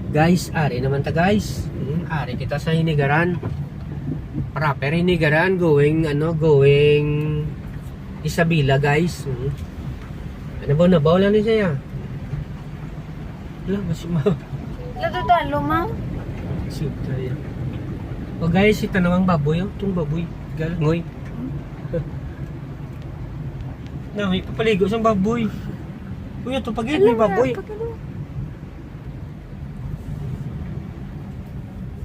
Guys, ari naman ta guys. Ari kita sa Hinigaran. Proper Hinigaran going Isabela guys. Ano ba wala ni siya? Wala mas ma. Nadudalo, ma'am. Super yan. O guys, ito namang baboy, itong baboy. Galangoy. Na, may papaligo sa baboy. Uy, ito pagit, may baboy.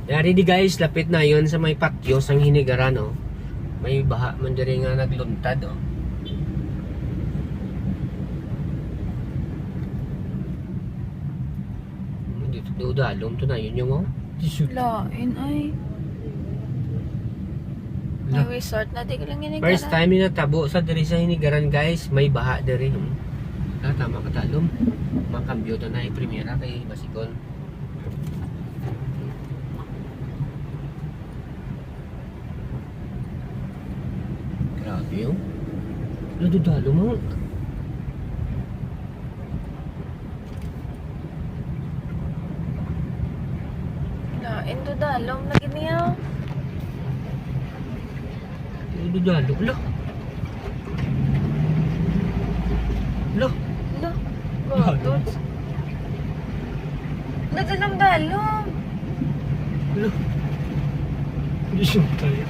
Yari di guys, lapit na yon sa may patio sang Hinigaran, oh. May baha man diri nga nagluntad, oh. Dito dalom to na yun yung, oh. Lain ay. May resort na di ko lang Hinigaran. First time yung natabo sa diri sa Hinigaran guys, may baha diri. Tama ka talom. Makambyo to na yung primera kay Basikon. Grabe yun. Nadudalo mo. Lain dudalom na giniya. Nadudalo. Lo. Lo. Lo. Godot. Nadalom dalom. Lo. Hindi siya tayo.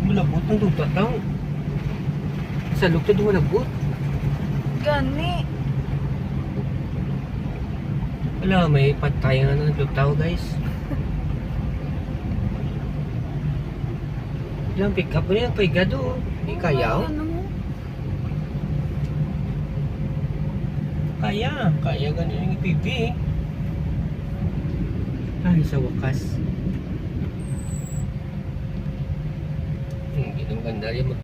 Malabot ng duta tao. Sa loob na malabot. Gani. Wala, may patayan na ng tao guys. Ilang pick up na yan, paigado. Hindi kaya, oh. Kaya ganun yung ipipi. Ay, sa wakas. Ang ganda rin.